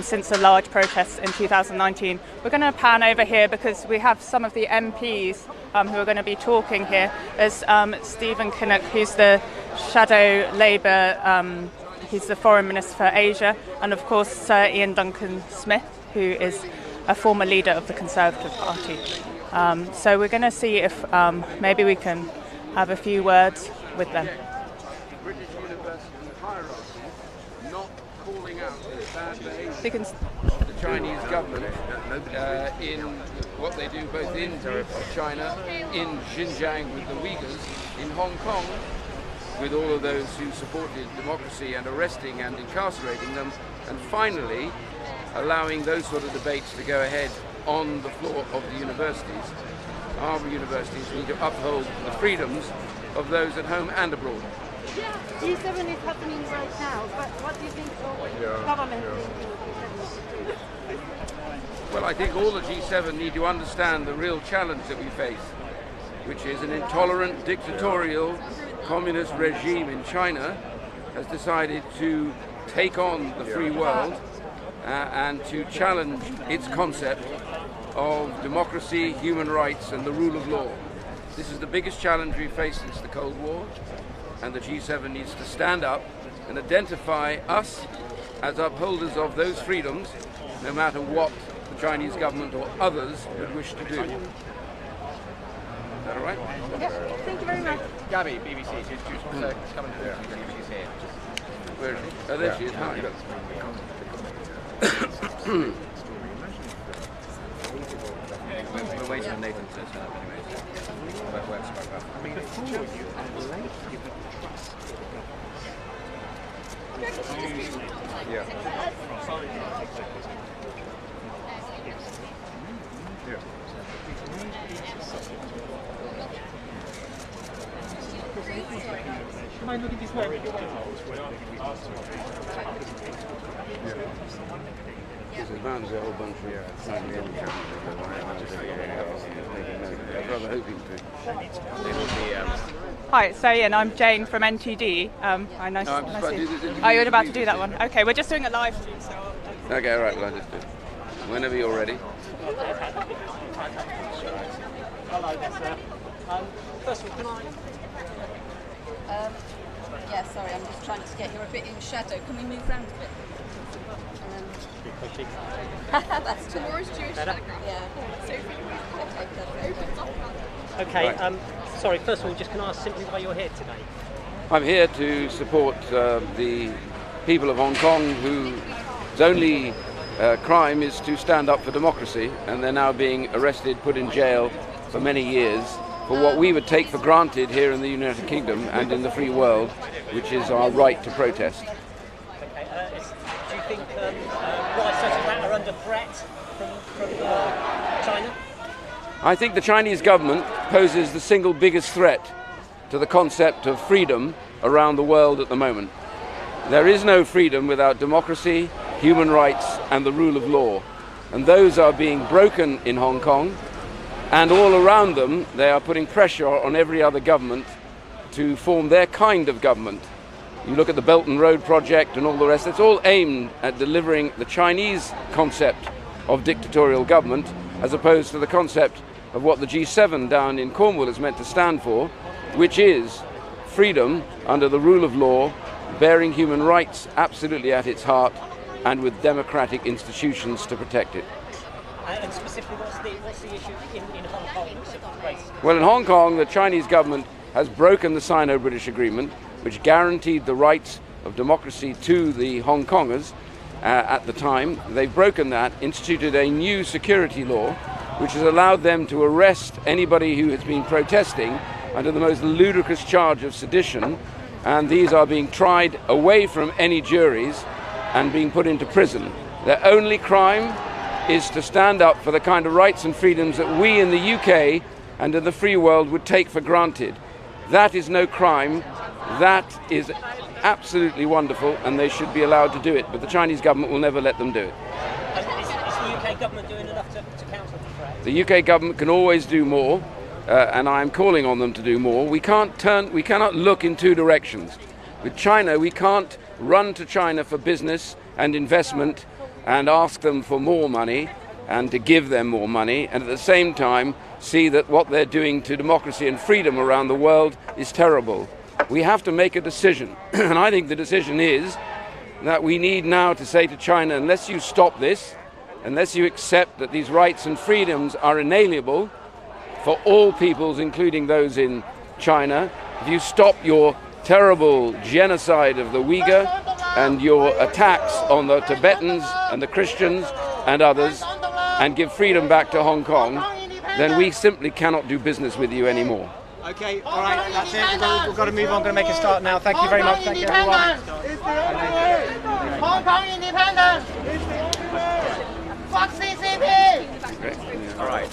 since the large protests in 2019. We're going to pan over here because we have some of the MPs who are going to be talking here. There's Stephen Kinnock, who's the Shadow Labour, he's the Foreign Minister for Asia, and of course Sir Ian Duncan Smith, who is a former leader of the Conservative Party. So we're going to see if maybe we can have a few words with them. British university hierarchy not calling out bad behaviour of the Chinese government in what they do both in China, in Xinjiang with the Uyghurs, in Hong Kong with all of those who supported democracy and arresting and incarcerating them, and finally allowing those sort of debates to go ahead on the floor of the universities. Our universities need to uphold the freedoms of those at home and abroad. G7 is happening right now, but what do you think the government will do? Well, I think all the G7 need to understand the real challenge that we face, which is an intolerant, dictatorial, communist regime in China has decided to take on the free world and to challenge its concept of democracy, human rights and the rule of law. This is the biggest challenge we've faced since the Cold War, and the G7 needs to stand up and identify us as upholders of those freedoms, no matter what the Chinese government or others would wish to do. Is that all right? Yes, thank you very much. Gabby, BBC, just come and talk to you. She's here. Where is she? Oh, there she is. Hi. We're waiting on Nathan to turn up anyway. I mean, before you are late, you have to trust Yeah. Can I look at this way? This is bound to be a whole bunch of Chinese cameras. I was rather hoping to. Hi, so Ian, I'm Jane from NTD. Hi, nice No, I'm just about to do this interview. Oh, you're about to do that one. Okay, we're just doing a live stream, so... Okay, all right, well, I'll just do it. Whenever you're ready. Hello there, sir. First of all, can I... Yeah, sorry, I'm just trying to get here a bit in shadow. Can we move round a bit? That's tomorrow's Jewish background. Yeah. Okay, Right. Sorry, first of all, just can I ask simply why you're here today? I'm here to support the people of Hong Kong whose only crime is to stand up for democracy, and they're now being arrested, put in jail for many years for what we would take for granted here in the United Kingdom and in the free world, which is our right to protest. Okay, do you think rights such as that are under threat from China? I think the Chinese government poses the single biggest threat to the concept of freedom around the world at the moment. There is no freedom without democracy, human rights and the rule of law. And those are being broken in Hong Kong, and all around them they are putting pressure on every other government to form their kind of government. You look at the Belt and Road project and all the rest, it's all aimed at delivering the Chinese concept of dictatorial government as opposed to the concept of what the G7 down in Cornwall is meant to stand for, which is freedom under the rule of law, bearing human rights absolutely at its heart, and with democratic institutions to protect it. And specifically, what's the issue in Hong Kong? Well, in Hong Kong, the Chinese government has broken the Sino-British Agreement, which guaranteed the rights of democracy to the Hong Kongers at the time. They've broken that, instituted a new security law, which has allowed them to arrest anybody who has been protesting under the most ludicrous charge of sedition, and these are being tried away from any juries and being put into prison. Their only crime is to stand up for the kind of rights and freedoms that we in the UK and in the free world would take for granted. That is no crime. That is absolutely wonderful, and they should be allowed to do it, but the Chinese government will never let them do it. Is the UK government doing enough to counter the threat? The UK government can always do more, and I am calling on them to do more. We cannot look in two directions. With China, we can't run to China for business and investment and ask them for more money and to give them more money, and at the same time see that what they're doing to democracy and freedom around the world is terrible. We have to make a decision, and I think the decision is that we need now to say to China, unless you stop this, unless you accept that these rights and freedoms are inalienable for all peoples, including those in China, if you stop your terrible genocide of the Uyghur and your attacks on the Tibetans and the Christians and others, and give freedom back to Hong Kong, then we simply cannot do business with you anymore. Okay, all right, that's it. We've got to move on. Going to make a start now. Thank you very much. Thank you, everyone. Hong Kong independence. Fuck CCP. All right.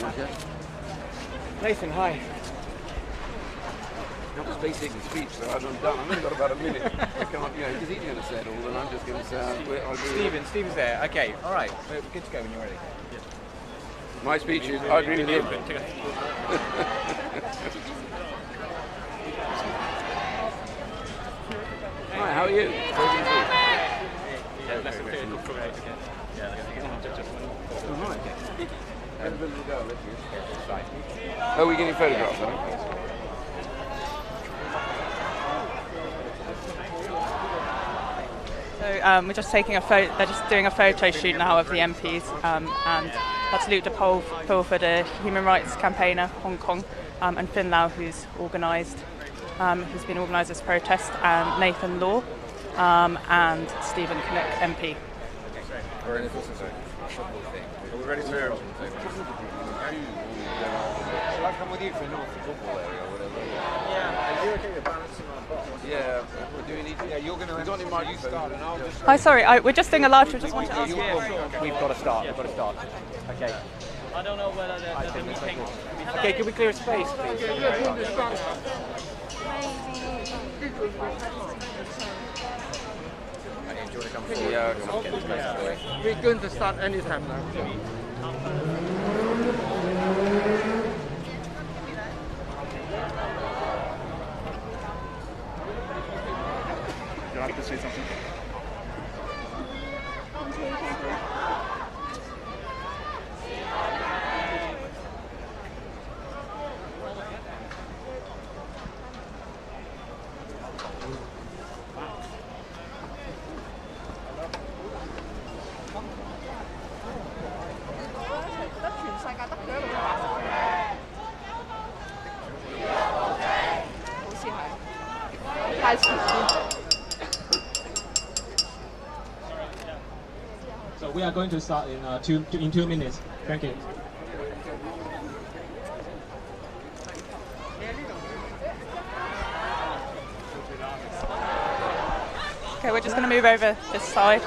Nathan, hi. That was basically the speech, so I'm done. I've only got about a minute. I can't, because he's going to say it all, and I'm just going to say... Stephen's there. Okay, all right. We're good to go when you're ready. My speech is, I agree with you. Hi, how are you? Oh, we're getting photographs, huh? So we're just taking a photo. They're just doing a photo shoot now of the MPs, and that's Luke de Pulford, a human rights campaigner, Hong Kong, and Finn Lau, who's been organised this protest, and Nathan Law, and Stephen Kinnock, MP. Are we ready to hear? Shall I come with you for the North football area or whatever? Yeah, you're okay with balancing our box. Yeah, do we need? Yeah, you're going to start, and I'll just. Hi, sorry, we're just doing a live show. Just want to ask you. We've got to start. We've got to start. Okay. I don't know whether the meeting... Okay, can we clear a space, please? We're going to start anytime now. You'll have to say something. So we are going to start in 2 minutes. Thank you. Okay, we're just going to move over this side.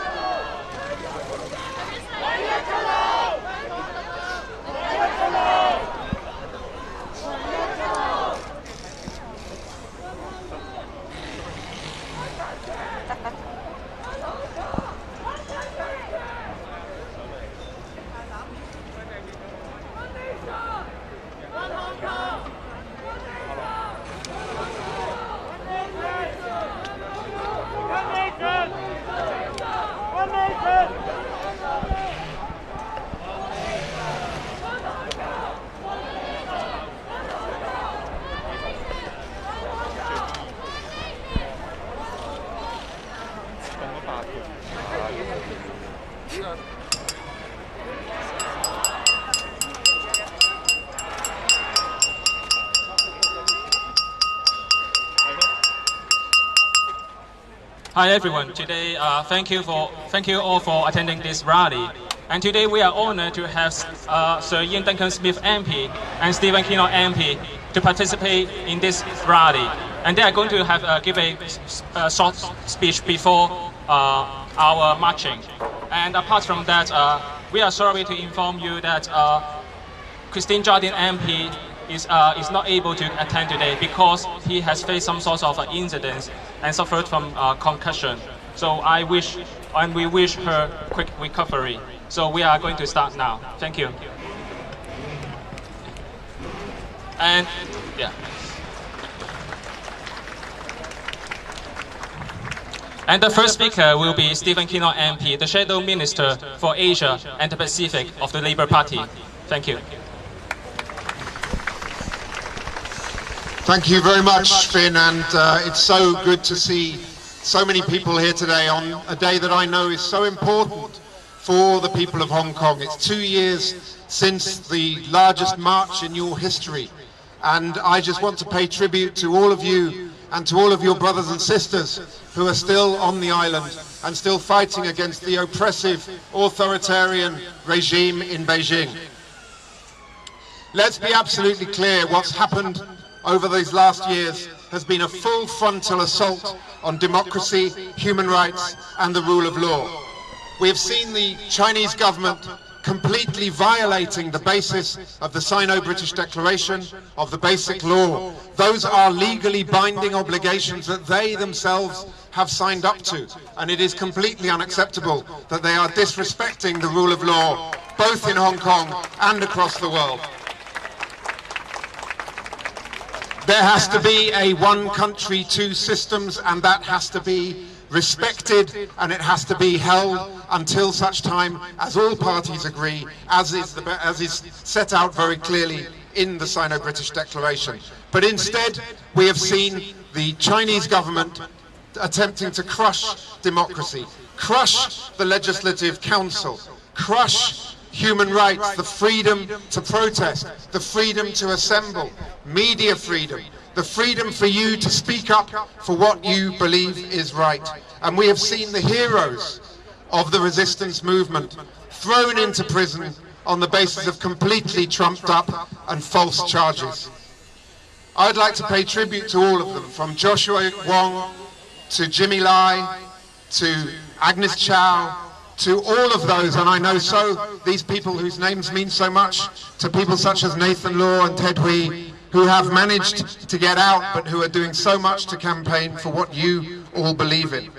Hi everyone. Today, thank you all for attending this rally. And today we are honored to have Sir Ian Duncan Smith MP and Stephen Kinnock MP to participate in this rally. And they are going to give a short speech before our marching. And apart from that, we are sorry to inform you that Christine Jardine MP is not able to attend today because he has faced some sort of incidents and suffered from concussion. So we wish her quick recovery. So we are going to start now. Thank you. And yeah. And the first speaker will be Stephen Kinnock MP, the Shadow Minister for Asia and the Pacific of the Labour Party. Thank you. Thank you very much, Finn, and it's so good to see so many people here today on a day that I know is so important for the people of Hong Kong. It's 2 years since the largest march in your history, and I just want to pay tribute to all of you and to all of your brothers and sisters who are still on the island and still fighting against the oppressive, authoritarian regime in Beijing. Let's be absolutely clear, what's happened over these last years has been a full frontal assault on democracy, human rights and the rule of law. We have seen the Chinese government completely violating the basis of the Sino-British Declaration, of the Basic Law. Those are legally binding obligations that they themselves have signed up to, and it is completely unacceptable that they are disrespecting the rule of law, both in Hong Kong and across the world. There has to be a one country, two systems, and that has to be respected, and it has to be held until such time as all parties agree, as is set out very clearly in the Sino-British Declaration. But instead, we have seen the Chinese government attempting to crush democracy, crush the Legislative Council, crush human rights, the freedom to protest, the freedom to assemble, media freedom, the freedom for you to speak up for what you believe is right. And we have seen the heroes of the resistance movement thrown into prison on the basis of completely trumped up and false charges. I'd like to pay tribute to all of them, from Joshua Wong to Jimmy Lai to Agnes Chow, to all of those, and I know these people whose names mean so much, to people such as Nathan Law and Ted Hui, who have managed to get out but who are doing so much to campaign for what you all believe in.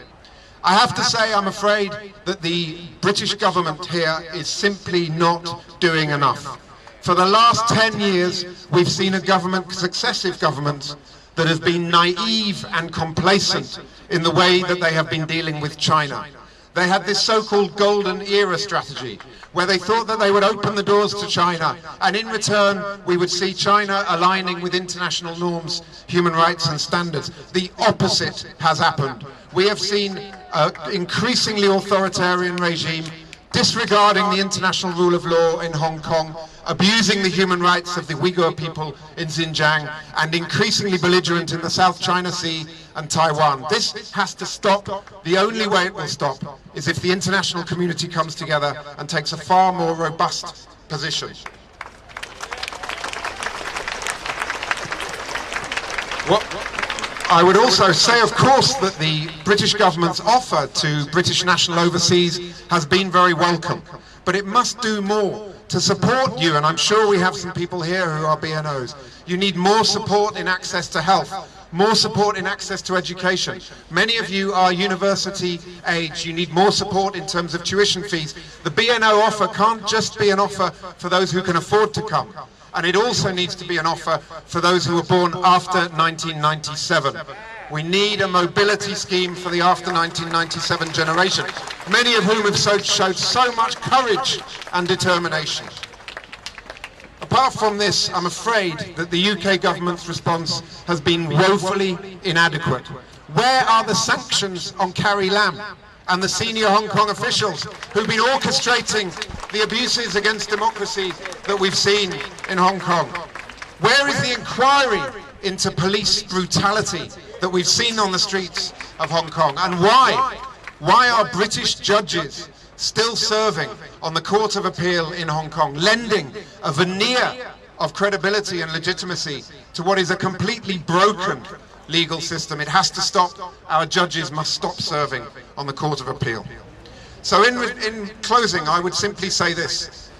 I have to say, I'm afraid that the British government here is simply not doing enough. For the last 10 years, we've seen a government, successive governments, that have been naive and complacent in the way that they have been dealing with China. They had this so-called golden era strategy, where they thought that they would open the doors to China, and in return we would see China aligning with international norms, human rights and standards. The opposite has happened. We have seen an increasingly authoritarian regime disregarding the international rule of law in Hong Kong, abusing the human rights of the Uyghur people in Xinjiang, and increasingly belligerent in the South China Sea and Taiwan. This has to stop. The only way it will stop is if the international community comes together and takes a far more robust position. I would also say, of course, that the British government's offer to British national overseas has been very welcome, but it must do more to support you, and I'm sure we have some people here who are BNOs. You need more support in access to health, more support in access to education. Many of you are university age. You need more support in terms of tuition fees. The BNO offer can't just be an offer for those who can afford to come, and it also needs to be an offer for those who were born after 1997. We need a mobility scheme for the after 1997 generation, many of whom have showed so much courage and determination. Apart from this, I'm afraid that the UK government's response has been woefully inadequate. Where are the sanctions on Carrie Lam and the senior Hong Kong officials who've been orchestrating the abuses against democracy that we've seen in Hong Kong? Where is the inquiry into police brutality that we've seen on the streets of Hong Kong? And why? Why are British judges still serving on the Court of Appeal in Hong Kong, lending a veneer of credibility and legitimacy to what is a completely broken legal system? It has to stop. Our judges must stop serving on the Court of Appeal. So in closing, I would simply say this.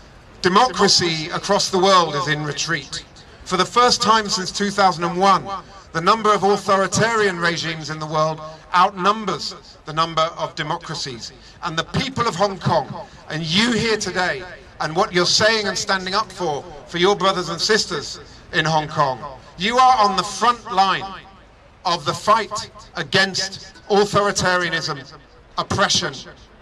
Democracy across the world is in retreat. For the first time since 2001, the number of authoritarian regimes in the world outnumbers the number of democracies. And the people of Hong Kong, and you here today, and what you're saying and standing up for your brothers and sisters in Hong Kong, you are on the front line of the fight against authoritarianism, oppression,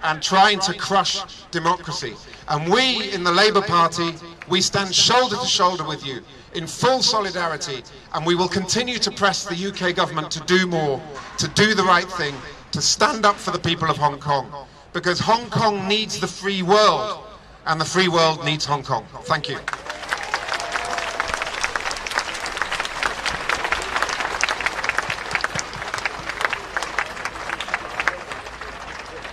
and trying to crush democracy. And we in the Labour Party, we stand shoulder to shoulder with you in full solidarity, and we will continue to press the UK government to do more, to do the right thing, to stand up for the people of Hong Kong, because Hong Kong needs the free world, and the free world needs Hong Kong. Thank you.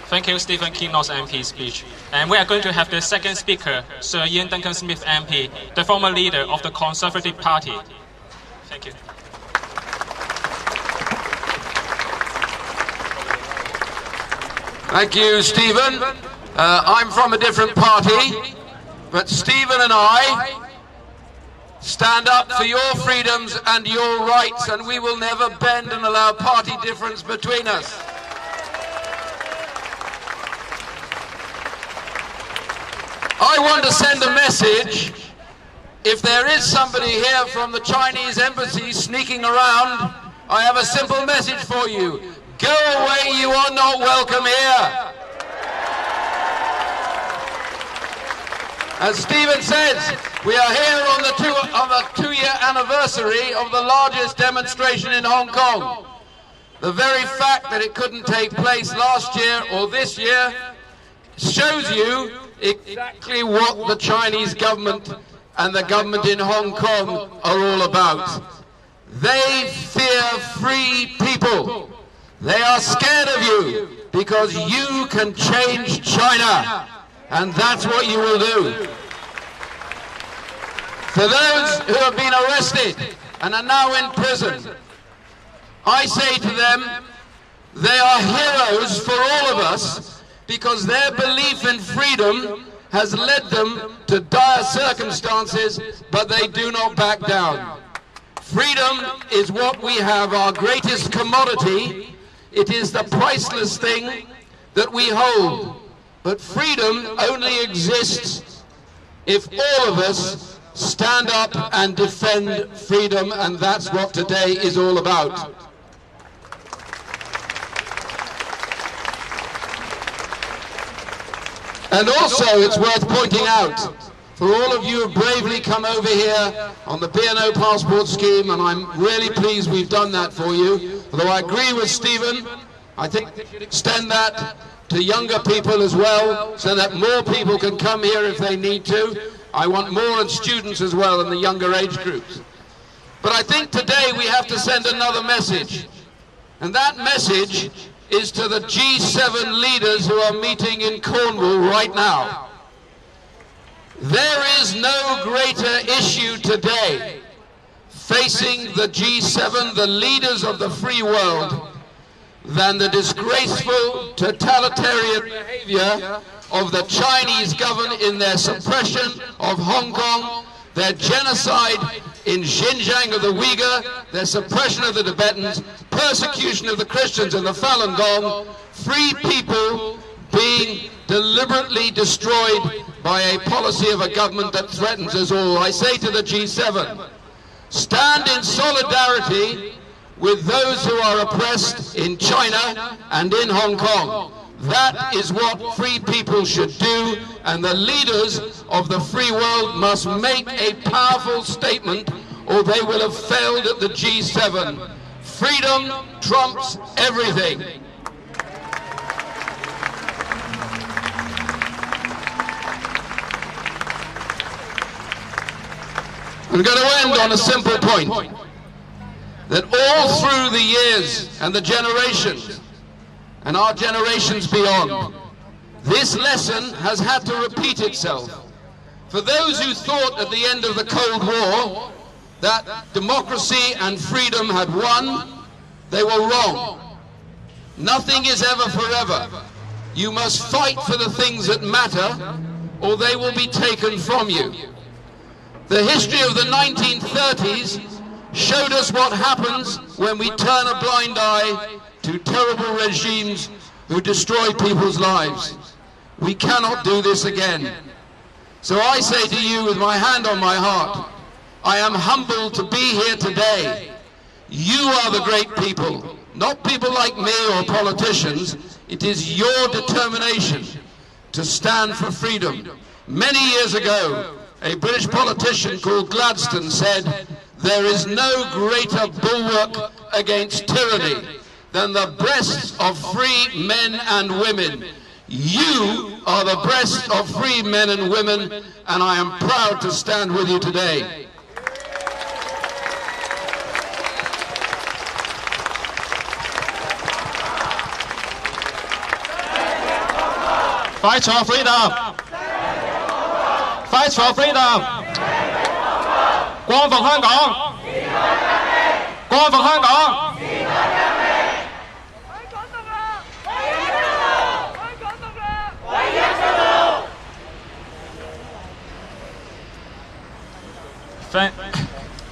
Thank you, Stephen Kinnock's MP speech. And we are going to have the second speaker, Sir Ian Duncan Smith MP, the former leader of the Conservative Party. Thank you. Thank you, Stephen. I'm from a different party, but Stephen and I stand up for your freedoms and your rights, and we will never bend and allow party difference between us. I want to send a message. If there is somebody here from the Chinese embassy sneaking around, I have a simple message for you. Go away, you are not welcome here. As Stephen says, we are here on the two-year anniversary of the largest demonstration in Hong Kong. The very fact that it couldn't take place last year or this year shows you exactly what the Chinese government and the government in Hong Kong are all about. They fear free people. They are scared of you because you can change China, and that's what you will do. For those who have been arrested and are now in prison, I say to them, they are heroes for all of us, because their belief in freedom has led them to dire circumstances, but they do not back down. Freedom is what we have, our greatest commodity. It is the priceless thing that we hold. But freedom only exists if all of us stand up and defend freedom, and that's what today is all about. And also, it's worth pointing out, for all of you who have bravely come over here on the B&O passport scheme, and I'm really pleased we've done that for you, although I agree with Stephen, I think we should extend that to younger people as well, so that more people can come here if they need to. I want more in students as well in the younger age groups. But I think today we have to send another message, and that message is to the G7 leaders who are meeting in Cornwall right now. There is no greater issue today facing the G7, the leaders of the free world, than the disgraceful totalitarian behavior of the Chinese government in their suppression of Hong Kong, their genocide in Xinjiang of the Uyghur, their suppression of the Tibetans, persecution of the Christians in the Falun Gong, free people being deliberately destroyed by a policy of a government that threatens us all. I say to the G7, stand in solidarity with those who are oppressed in China and in Hong Kong. That is what free people should do, and the leaders of the free world must make a powerful statement, or they will have failed at the G7. Freedom trumps everything. I'm going to end on a simple point, that all through the years and the generations, and our generations beyond, this lesson has had to repeat itself. For those who thought at the end of the Cold War that democracy and freedom had won, they were wrong. Nothing is ever forever. You must fight for the things that matter, or they will be taken from you. The history of the 1930s showed us what happens when we turn a blind eye to terrible regimes who destroy people's lives. We cannot do this again. So I say to you with my hand on my heart, I am humbled to be here today You are the great people, not people like me or politicians. It is your determination to stand for freedom. Many years ago, a British politician called Gladstone said, there is no greater bulwark against tyranny than the breasts of free men and women. You are the breasts of free men and women, and I am proud to stand with you today. Fight for freedom! Fight for freedom! 光復香港！光復香港！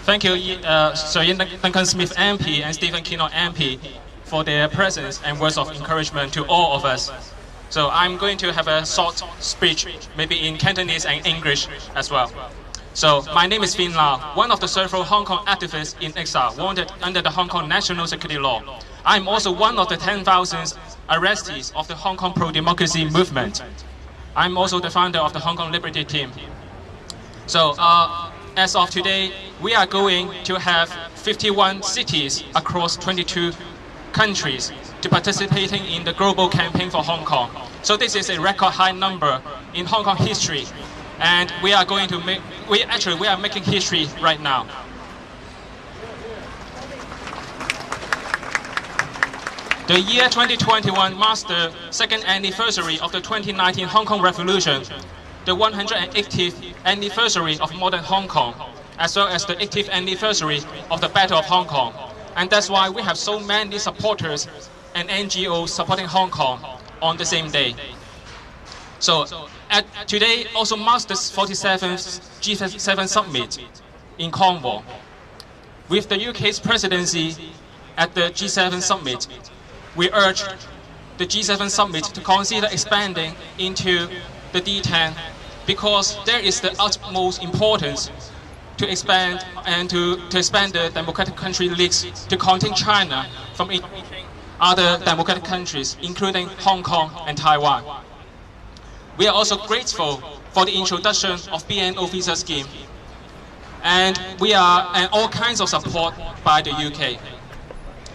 Thank you, Sir Ian Duncan Smith MP and Stephen Kinnock MP for their presence and words of encouragement to all of us. So I'm going to have a short speech, maybe in Cantonese and English as well. So my name is Fin Lau, one of the several Hong Kong activists in exile wanted under the Hong Kong National Security Law. I'm also one of the 10,000 arrestees of the Hong Kong pro-democracy movement. I'm also the founder of the Hong Kong Liberty Team. So as of today, we are going to have 51 cities across 22 countries to participating in the global campaign for Hong Kong. So this is a record high number in Hong Kong history, and we are going to make, we are making history right now. The year 2021 marks the second anniversary of the 2019 Hong Kong Revolution, the 180th anniversary of modern Hong Kong, as well as the 80th anniversary of the Battle of Hong Kong. And that's why we have so many supporters and NGOs supporting Hong Kong on the same day. So today also marks the 47th G7 summit in Cornwall. With the UK's presidency at the G7 summit, we urge the G7 summit to consider expanding into the D10 because there is the utmost importance to expand and to expand the democratic country leagues to contain China from other democratic countries, including Hong Kong and Taiwan. We are also grateful for the introduction of BNO visa scheme, and all kinds of support by the UK.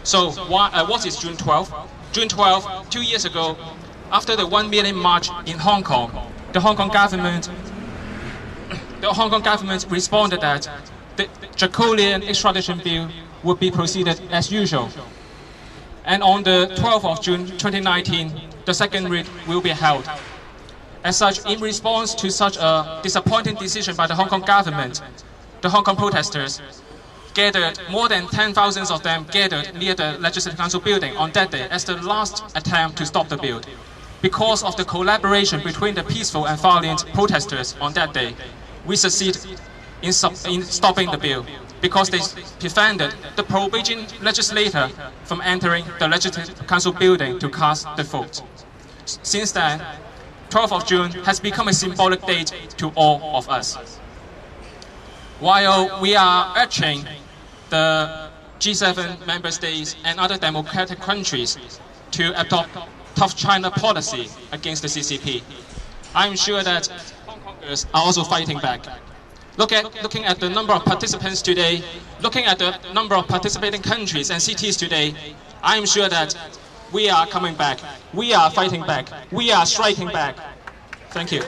So what is June 12th? June 12th, 2 years ago, after the 1 million march in Hong Kong, the Hong Kong government responded that the draconian extradition bill would be proceeded as usual. And on the 12th of June 2019, the second read will be held. As such, in response to such a disappointing decision by the Hong Kong government, the Hong Kong protesters gathered, more than 10,000 of them gathered near the Legislative Council building on that day as the last attempt to stop the bill. Because of the collaboration between the peaceful and violent protesters on that day, we succeeded in stopping the bill because they prevented the pro-Beijing legislator from entering the Legislative Council building to cast the vote. Since then, 12th of June has become a symbolic date to all of us. While we are urging the G7 member states and other democratic countries to adopt tough China policy against the CCP, I'm sure that Hong Kongers are also fighting back. Looking at the number of participants today, looking at the number of participating countries and cities today, I'm sure that we are coming back, we are fighting back, we are striking back. Thank you.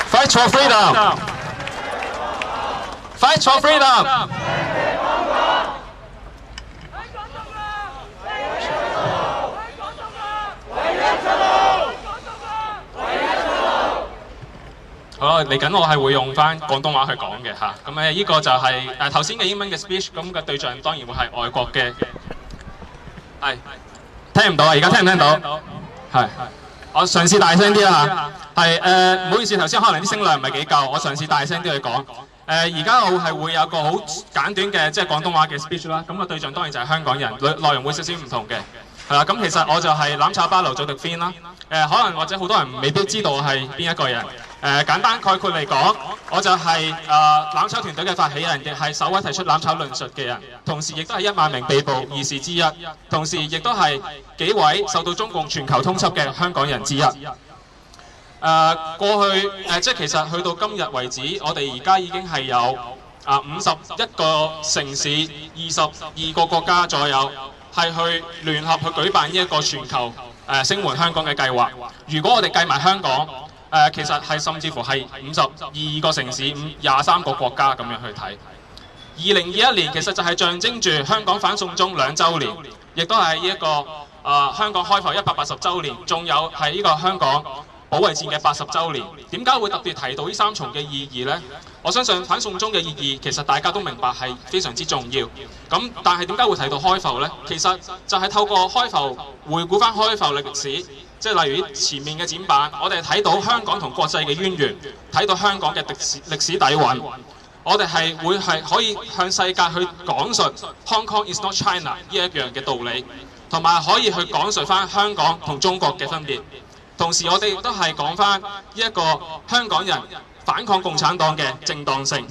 Fight for freedom! Fight for freedom!好，嚟緊我係會用返廣東話去講嘅嚇，咁呢個就係頭先嘅英文嘅 speech， 咁嘅對象當然會係外國嘅，係聽唔到啊？而家聽唔聽到？係，我嘗試大聲啲啦嚇，係唔好意思，頭先可能啲聲量唔係幾夠，我嘗試大聲啲去講。而家我係會有個好簡短嘅即係廣東話嘅 speech 啦，咁個對象當然就係香港人，內容會少少唔同嘅。係啦，咁其實我就係攬炒巴奴祖迪 Fin 啦。可能或者好多人未必知道我係邊一個人。簡單概括嚟講，我就係攬炒團隊嘅發起人，亦係首位提出攬炒論述嘅人，同時亦都係1萬名被捕義士之一，同時亦都係幾位受到中共全球通緝嘅香港人之一。過去即係其實去到今日為止，我哋而家已經係有51個城市、22個國家左右，係去聯合去舉辦呢一個全球聲援香港嘅計劃。如果我哋計埋香港，其實係甚至乎係52個城市、23個國家咁樣去睇。2021年其實就係象徵住香港反送中2週年，亦都係呢一個香港開埠180週年，仲有係呢個香港保衛戰嘅80週年。點解會特別提到呢3重嘅意義呢？我相信反送中嘅意義其實大家都明白係非常之重要。咁但係點解會提到開埠呢？其實就係透過開埠回顧翻開埠歷史，即係例如前面嘅展板，我哋睇到香港同國際嘅淵源，睇到香港嘅歷史底蘊。我哋係會係可以向世界去講述 Hong Kong is not China 呢一樣嘅道理，同埋可以去講述翻香港同中國嘅分別。同時我哋亦都係講翻呢一個香港人反抗共產黨嘅正當性。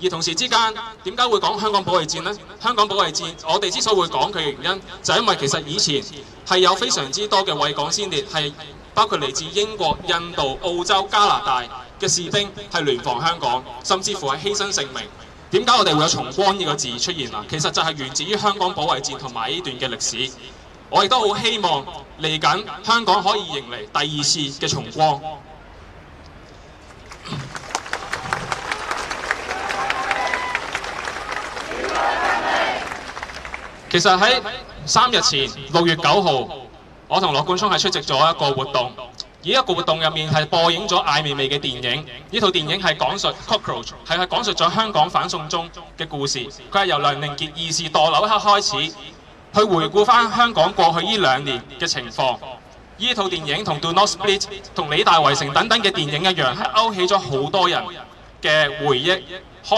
而同時之間，點解會講香港保衛戰呢？香港保衛戰，我哋之所以會講佢嘅原因，就係因為其實以前係有非常之多嘅為港先烈，係包括嚟自英國、印度、澳洲、加拿大嘅士兵係聯防香港，甚至乎係犧牲性命。點解我哋會有重光呢個字出現啊？其實就係源自於香港保衛戰同埋呢段嘅歷史。我亦都好希望嚟緊香港可以迎嚟第2次嘅重光。其實喺3日前6月9號，我同羅冠聰係出席咗一個活動，而一個活動入面係播映咗艾未未嘅電影。呢套電影係講述 Cockroach， 係講述咗香港反送中嘅故事。佢係由梁凌傑兒時墮樓一刻開始，去回顧翻香港過去呢2年嘅情況。呢套電影同 Do Not Split 同理大圍城等等嘅電影一樣，係勾起咗好多人嘅回憶，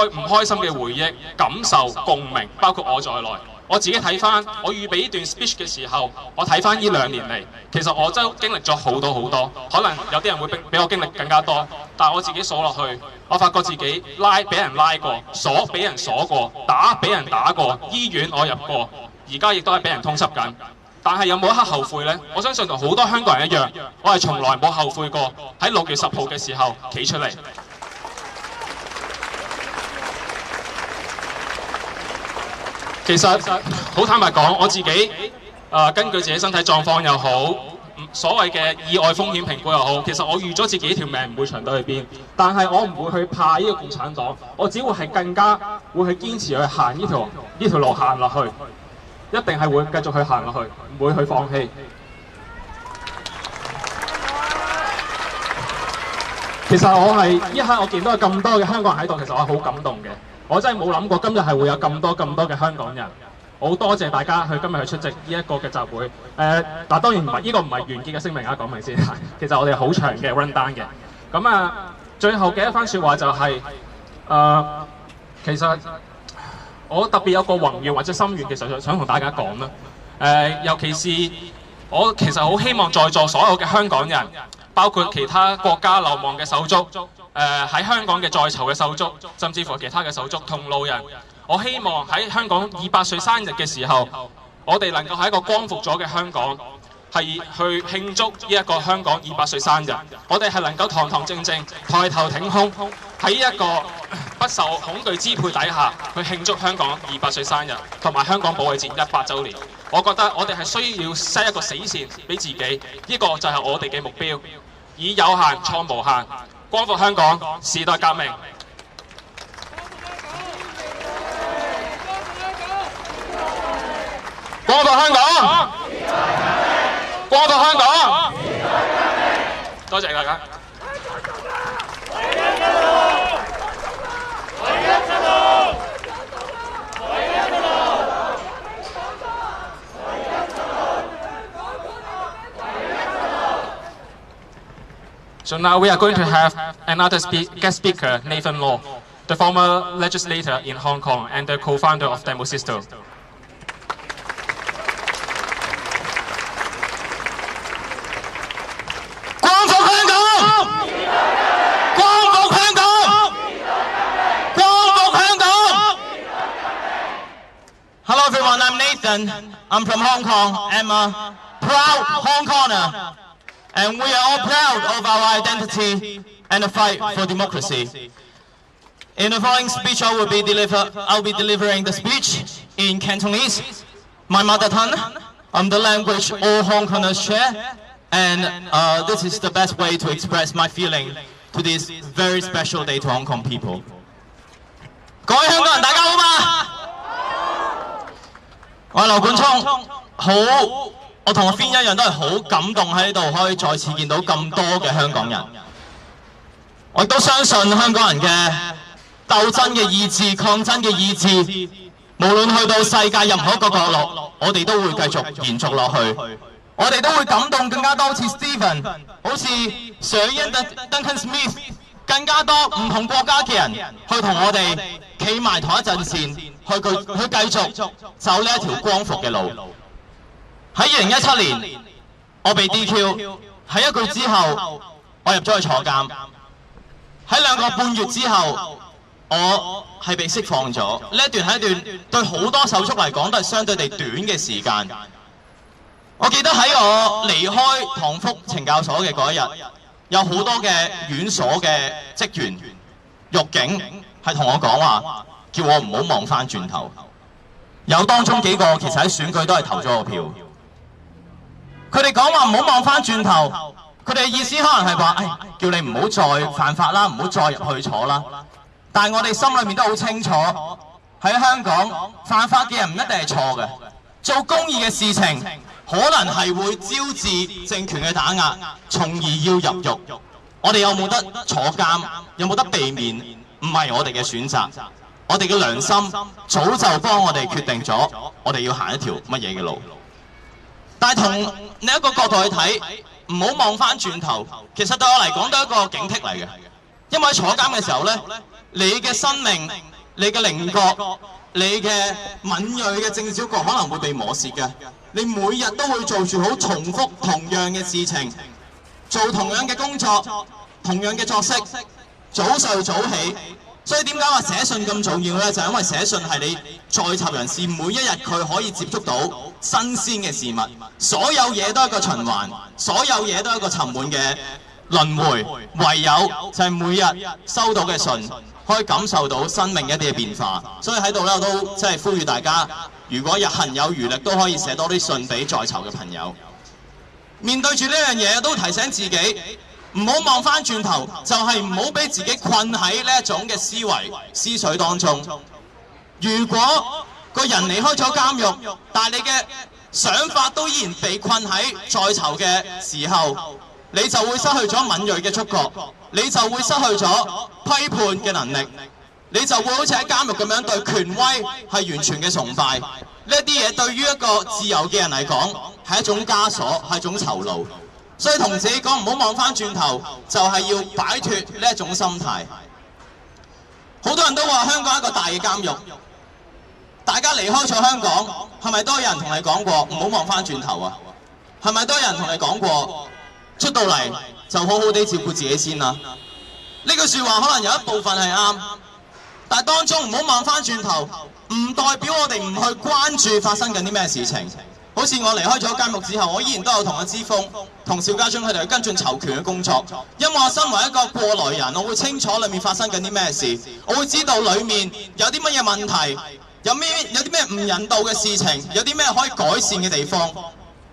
唔開心嘅回憶、感受、共鳴，包括我在內。我自己睇翻，我預備呢段 speech 嘅時候，我睇翻呢2年嚟，其實我真經歷咗好多好多。可能有啲人會比我經歷更加多，但係我自己數落去，我發覺自己俾人拉過，鎖俾人鎖過，打俾人打過，醫院我入過，而家亦都係俾人通緝緊。但係有冇一刻後悔呢？我相信同好多香港人一樣，我係從來冇後悔過喺6月10號嘅時候企出嚟。其實好坦白講，我自己根據自己身體狀況又好，所謂嘅意外風險評估又好，其實我預咗自己條命唔會長到去邊，但係我唔會去怕呢個共產黨，我只會係更加會去堅持去行呢條路行落去，一定係會繼續去行落去，唔會去放棄。其實我係一刻我見到有咁多嘅香港人喺度，其實我係好感動嘅。我真係冇諗過今日係會有咁多嘅香港人，好多謝大家今日去出席呢一個嘅集會。嗱當然唔係呢個唔係完結嘅聲明啊，講明先。其實我哋好長嘅 run down 嘅。咁最後嘅一番説話就係其實我特別有個宏願或者心願，其實想同大家講啦。尤其是我其實好希望在座所有嘅香港人，包括其他國家流亡嘅手足。喺香港嘅在囚嘅手足，甚至乎其他嘅手足同路人，我希望喺香港200歲生日嘅時候，我哋能夠喺一個光復咗嘅香港，係去慶祝呢一個香港200歲生日。我哋係能夠堂堂正正、抬頭挺胸，喺一個不受恐懼支配底下，去慶祝香港200歲生日，同埋香港保衛戰100週年。我覺得我哋係需要 set 一個死線俾自己，呢個就係我哋嘅目標，以有限創無限。光復香港，時代革命。光復香港，光復香港。多謝大家。So now we are going to have another guest speaker, Nathan Law, the former legislator in Hong Kong and the co-founder of Demosisto. 光復香港！ President. I'm from Hong Kong. I'm a proud Hong Konger. And we are all proud of our identity and the fight for democracy. In the following speech, I'll be delivering the speech in Cantonese, my mother tongue, the language all Hong Kongers share, and this is the best way to express my feeling to this very special day to Hong Kong people. 各位香港人，大家好嘛！我係劉冠聰，我同阿 Fin 一樣都係好感動喺呢度可以再次見到咁多嘅香港人。我亦都相信香港人嘅鬥爭嘅意志、抗爭嘅意志，無論去到世界任何一個角落，我哋都會繼續延續落去。我哋都會感動更加多，好似 Stephen、好似 Sir Ian Duncan Smith， 更加多唔同國家嘅人去同我哋企埋同一陣線，去繼續走呢一條光復嘅路。喺2017年，我被 DQ， 喺1個月之後，我入咗去坐監。喺2個半月之後，我係被釋放咗。呢一段係一段對好多手足嚟講都係相對地短嘅時間。我記得喺我離開塘福懲教所嘅嗰一日，有好多嘅院所嘅職員、獄警係同我講話，叫我唔好望翻轉頭。有當中幾個其實喺選舉都係投咗我票。佢哋講話唔好望翻轉頭，佢哋嘅意思可能係話，叫你唔好再犯法啦，唔好再入去坐啦。但係我哋心裏面都好清楚，喺香港犯法嘅人唔一定係錯嘅，做公義嘅事情可能係會招致政權嘅打壓，從而要入獄。我哋有冇得坐監，有冇得避免，唔係我哋嘅選擇。我哋嘅良心早就幫我哋決定咗，我哋要行一條乜嘢嘅路。但係從另一個角度去睇，唔好望翻轉頭，其實對我嚟講都係一個警惕嚟嘅。因為喺坐監嘅時候呢，你嘅生命、你嘅稜角、你嘅敏鋭嘅正小角可能會被磨蝕嘅。你每日都會做住好重複同樣嘅事情，做同樣嘅工作、同樣嘅作息，早睡早起。所以點解話寫信咁重要呢？就係因為寫信係你在囚人士每一日佢可以接觸到新鮮嘅事物，所有嘢都係一個循環，所有嘢都係一個沉悶嘅輪迴。唯有就係每日收到嘅信，可以感受到生命一啲嘅變化。所以喺度咧，我都真係呼籲大家，如果日行有餘力，都可以寫多啲信俾在囚嘅朋友。面對住呢樣嘢，都提醒自己。唔好望翻轉頭，就係唔好俾自己困喺呢一種嘅思維思緒當中。如果個人離開咗監獄，但係你嘅想法都依然被困喺在囚嘅時候，你就會失去咗敏鋭嘅觸覺，你就會失去咗批判嘅能力，你就會好似喺監獄咁樣對權威係完全嘅崇拜。呢一啲嘢對於一個自由嘅人嚟講係一種枷鎖，係一種囚牢。所以同自己講唔好望翻轉頭，就係要擺脱呢一種心態。好多人都話香港係一個大嘅監獄，大家離開咗香港，係咪都有人同你講過唔好望翻轉頭啊？係咪都有人同你講過出到嚟就好好地照顧自己先啦？呢句説話可能有一部分係啱，但係當中唔好望翻轉頭，唔代表我哋唔去關注發生緊啲咩事情。好似我離開咗監獄之後，我依然都有同阿之鋒、同邵家臻佢哋去跟進囚權嘅工作。因為我身為一個過來人，我會清楚裏面發生緊啲咩事，我會知道裏面有啲乜嘢問題，有啲咩唔人道嘅事情，有啲咩可以改善嘅地方。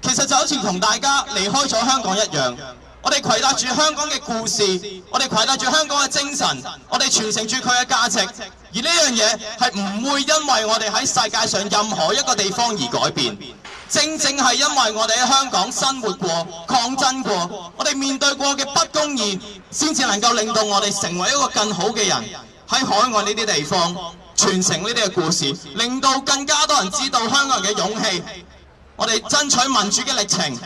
其實就好似同大家離開咗香港一樣，我哋攜帶住香港嘅故事，我哋攜帶住香港嘅精神，我哋傳承住佢嘅價值。而呢樣嘢係唔會因為我哋喺世界上任何一個地方而改變。正正係因為我哋喺香港生活過、抗爭過，我哋面對過嘅不公義，先至能夠令到我哋成為一個更好嘅人。喺海外呢啲地方傳承呢啲嘅故事，令到更加多人知道香港人嘅勇氣，我哋爭取民主嘅歷程，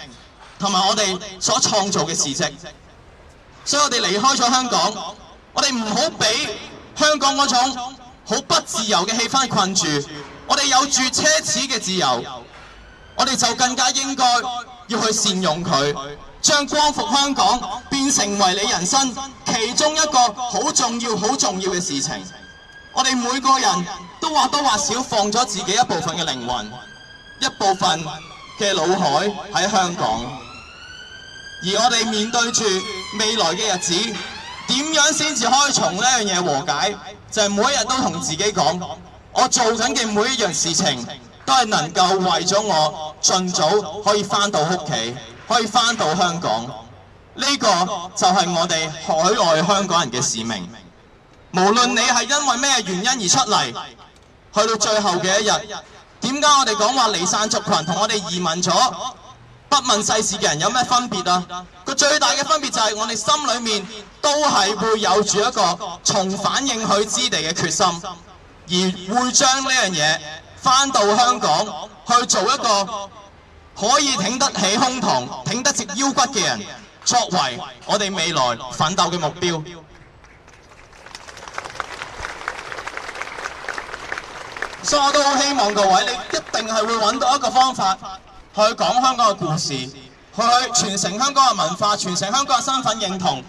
同埋我哋所創造嘅事蹟。所以我哋離開咗香港，我哋唔好俾香港嗰種好不自由嘅氣氛困住。我哋有住奢侈嘅自由，我哋就更加應該要去善用佢，將光復香港變成為你人生其中一個好重要嘅事情。我哋每個人都或多或少放咗自己一部分嘅靈魂，一部分嘅腦海喺香港，而我哋面對住未來嘅日子，點樣先至可以從呢樣嘢和解？就係每一日都同自己講，我做緊嘅每一樣事情都係能夠為咗我盡早可以返到屋企，可以返到香港。呢個就係我哋海外香港人嘅使命。無論你係因為咩原因而出嚟，去到最後嘅一日，點解我哋講話離散族群同我哋移民咗不問世事嘅人有咩分別啊？個最大嘅分別就係我哋心裏面都係會有住一個重返應許之地嘅決心，而會將呢樣嘢返到香港去做一個可以挺得起胸膛、挺得直腰骨嘅人，作為我哋未來奮鬥嘅目標。所以我都好希望各位，你一定係會揾到一個方法去講香港嘅故事，去傳承香港嘅文化，傳承香港嘅身份認同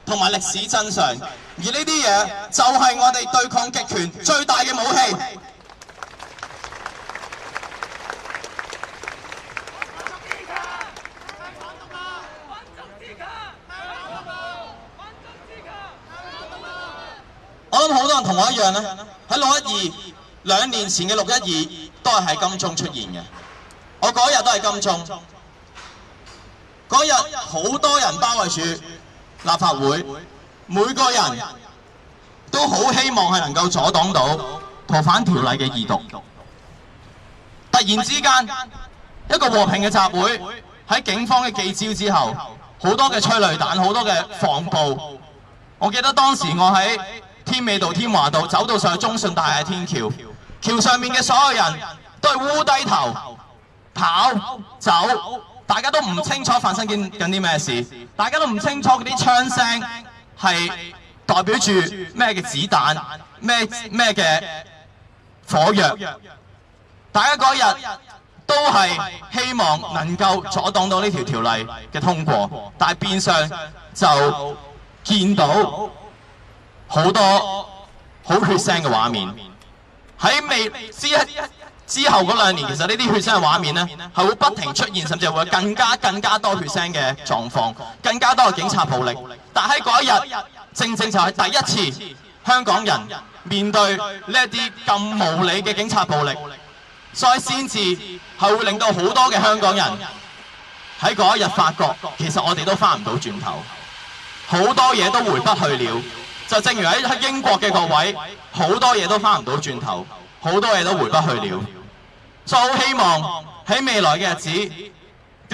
同埋歷史真相。而呢啲嘢就係我哋對抗極權最大嘅武器。我諗好多人同我一樣咧，喺612。2年前嘅612都係喺金鐘出現嘅，我嗰日都係金鐘，嗰日好多人包圍住立法會，每個人都好希望係能夠阻擋到逃犯條例嘅二讀。突然之間，一個和平嘅集會喺警方嘅記招之後，好多嘅催淚彈，好多嘅防暴。我記得當時我喺添美道、添華道走到上去中信大廈天橋。橋上面嘅所有人都係烏低頭跑走，大家都唔清楚發生緊啲咩事，大家都唔清楚嗰啲槍聲係代表住咩嘅子彈，咩嘅火藥。大家嗰日都係希望能夠阻擋到呢條例嘅通過，但係變相就見到好多好血腥嘅畫面。喺之後嗰2年，其實呢啲血腥嘅畫面呢係會不停出現，甚至會有更加多血腥嘅狀況，更加多嘅警察暴力。但喺嗰一日，正正就係第一次香港人面對呢一啲咁無理嘅警察暴力，所以先至係會令到好多嘅香港人喺嗰一日發覺，其實我哋都返唔到轉頭，好多嘢都回不去了。就正如喺英國嘅各位，好多嘢都返唔到轉頭，好多嘢都回不去了。所以好希望喺未來嘅日子，亦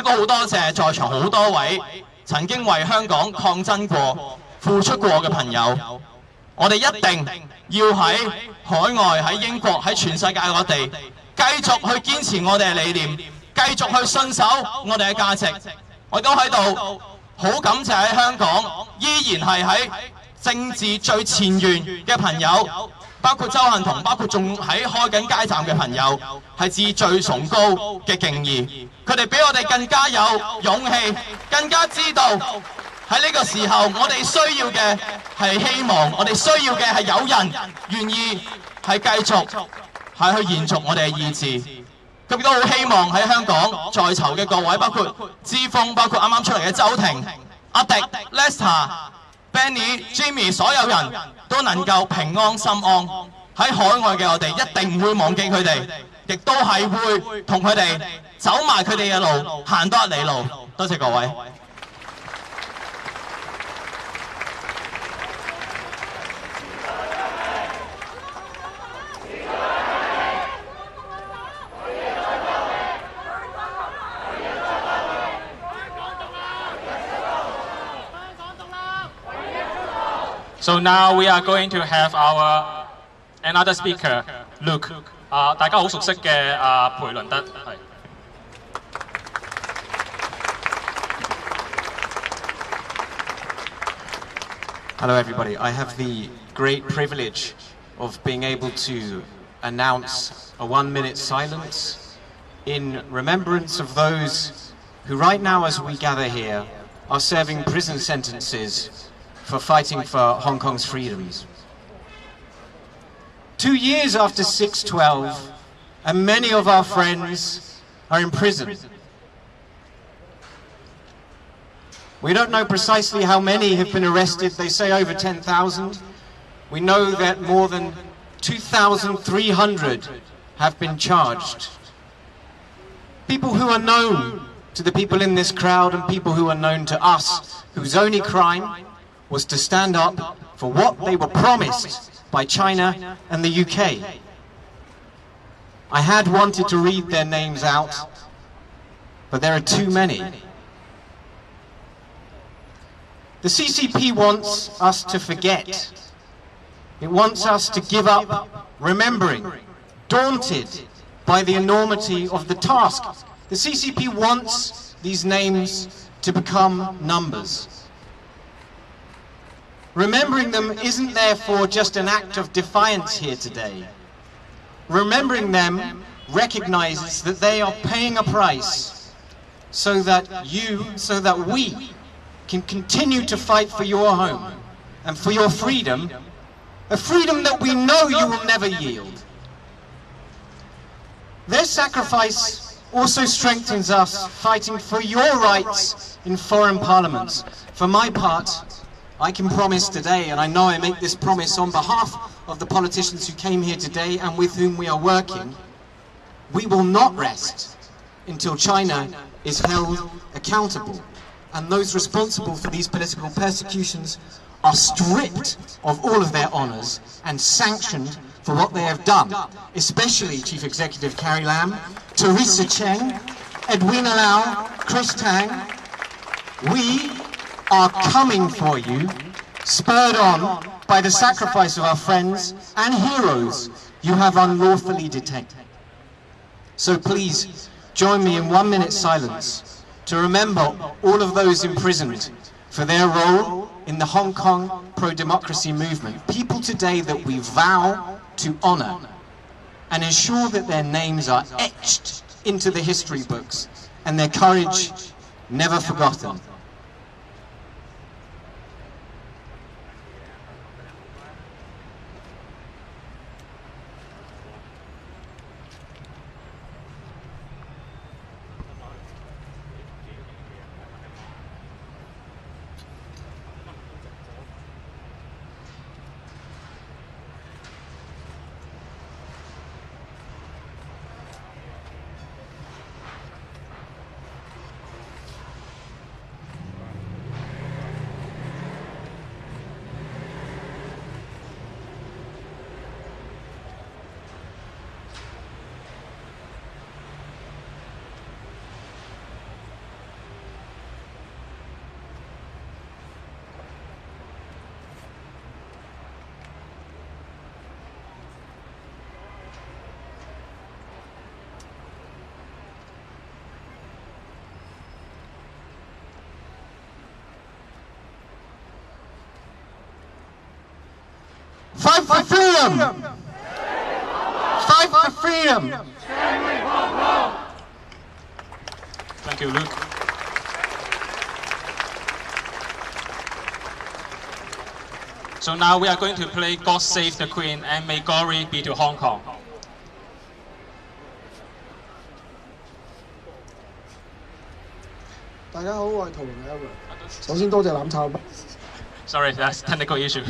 都好多謝在場好多位曾經為香港抗爭過、付出過嘅朋友。我哋一定要喺海外、喺英國、喺全世界各地繼續去堅持我哋嘅理念，繼續去信守我哋嘅價值。我都喺度好感謝喺香港依然係喺政治最前沿嘅朋友，包括周幸彤，包括仲喺開緊街站嘅朋友，係致最崇高嘅敬意。佢哋比我哋更加有勇氣，更加知道喺呢個時候我哋需要嘅係希望，我哋需要嘅係有人願意係繼續係去延續我哋嘅意志。咁亦都好希望喺香港在囚嘅各位，包括之鋒，包括啱啱出嚟嘅周庭、阿迪、Lester、Benny、Jimmy， 所有人都能夠平安心安。喺海外嘅我哋一定唔會忘記佢哋，亦都係會同佢哋走埋佢哋嘅路，行多一里路。多謝各位。So now we are going to have our another speaker, Luke. 大家好熟悉嘅培倫德係。Hello everybody. I have the great privilege of being able to announce a 1-minute silence in remembrance of those who right now as we gather here are serving prison sentences for fighting for Hong Kong's freedoms. 2 years after 6/12, and many of our friends are in prison. We don't know precisely how many have been arrested. They say over 10,000. We know that more than 2,300 have been charged. People who are known to the people in this crowd and people who are known to us, whose only crime was to stand up for what they were promised by China and the UK. I had wanted to read their names out, but there are too many. The CCP wants us to forget. It wants us to give up remembering, daunted by the enormity of the task. The CCP wants these names to become numbers. Remembering them isn't therefore just an act of defiance here today. Remembering them recognizes that they are paying a price so that we can continue to fight for your home and for your freedom, a freedom that we know you will never yield. Their sacrifice also strengthens us fighting for your rights in foreign parliaments. For my part, I can promise today, and I know I make this promise on behalf of the politicians who came here today and with whom we are working, we will not rest until China is held accountable. And those responsible for these political persecutions are stripped of all of their honours and sanctioned for what they have done, especially Chief Executive Carrie Lam, Teresa Cheng, Edwina Lau, Chris Tang. We are coming for you, spurred on by the sacrifice of our friends and heroes you have unlawfully detained. So please, join me in 1 minute's silence to remember all of those imprisoned for their role in the Hong Kong pro-democracy movement. People today that we vow to honour and ensure that their names are etched into the history books and their courage never forgotten. Fight for freedom! Fight for freedom! Thank you, Luke. So now we are going to play God Save the Queen and May Glory be to Hong Kong. Sorry, that's technical issue.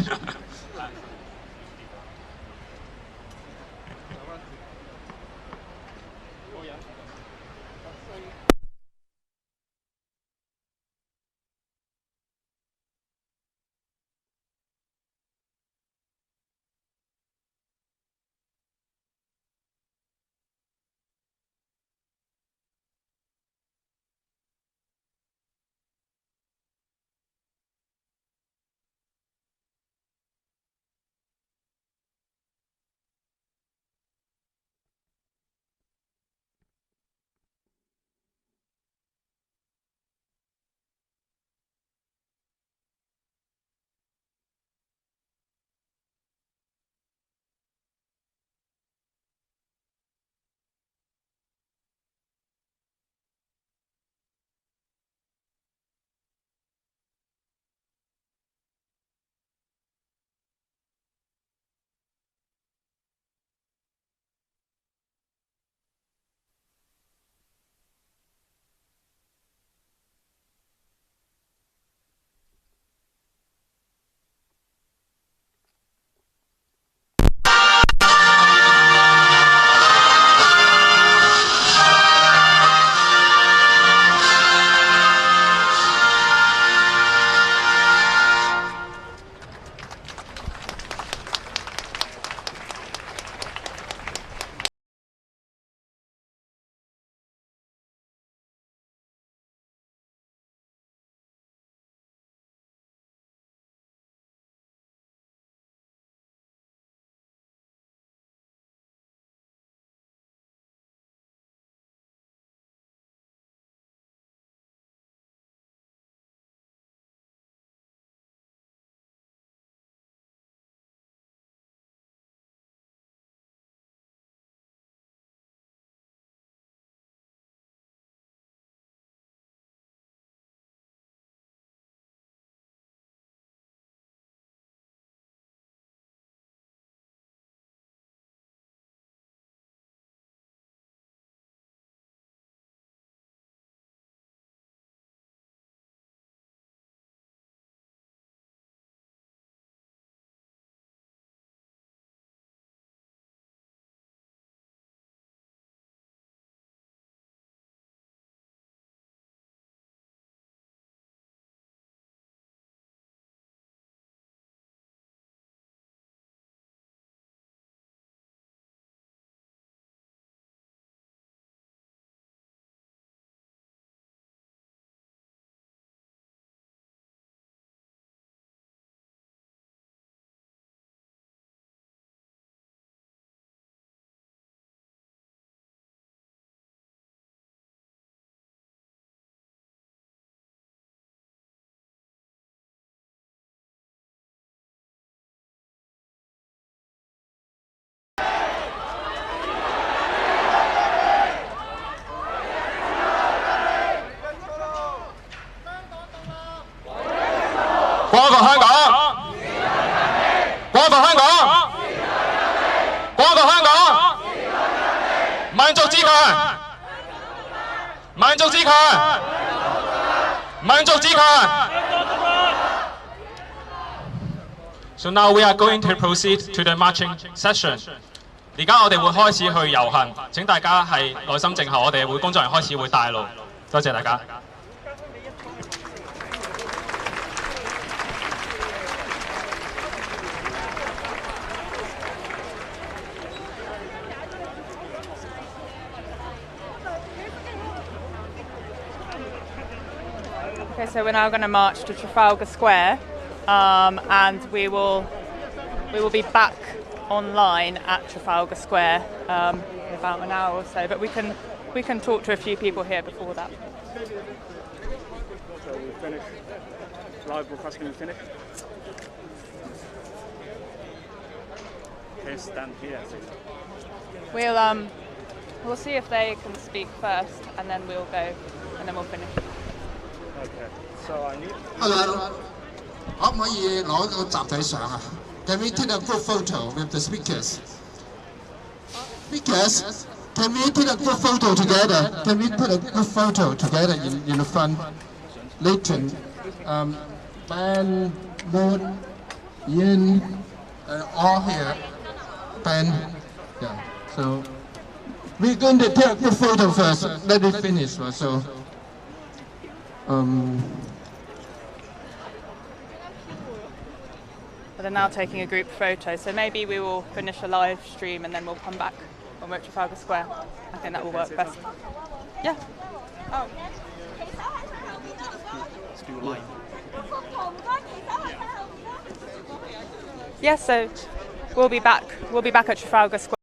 So now we are going to proceed to the marching session. 而家我哋會開始去遊行，請大家係耐心靜候，我哋會工作人員開始會帶路。多謝大家。Okay, so we're now going to march to Trafalgar Square, and we will be back online at Trafalgar Square in about an hour or so. But we can talk to a few people here before that. So we'll finish. Live broadcasting will finish. Okay, stand here. We'll see if they can speak first, and then we'll go, and then we'll finish. Okay. So I need. Hello. 可唔可以攞個集體相啊？ Can we take a group photo with the speakers? Speakers, can we take a group photo together? Can we put a group photo together in the front? Leighton, Ben, Moon, Yin, all here. Ben, yeah. So we're going to take a group photo first. Let it finish. So. But they're now taking a group photo, so maybe we will finish a live stream and then we'll come back when we're at Trafalgar Square. I think that will work best. Yeah. Oh. Let's do a live. Yeah, so we'll be back at Trafalgar Square.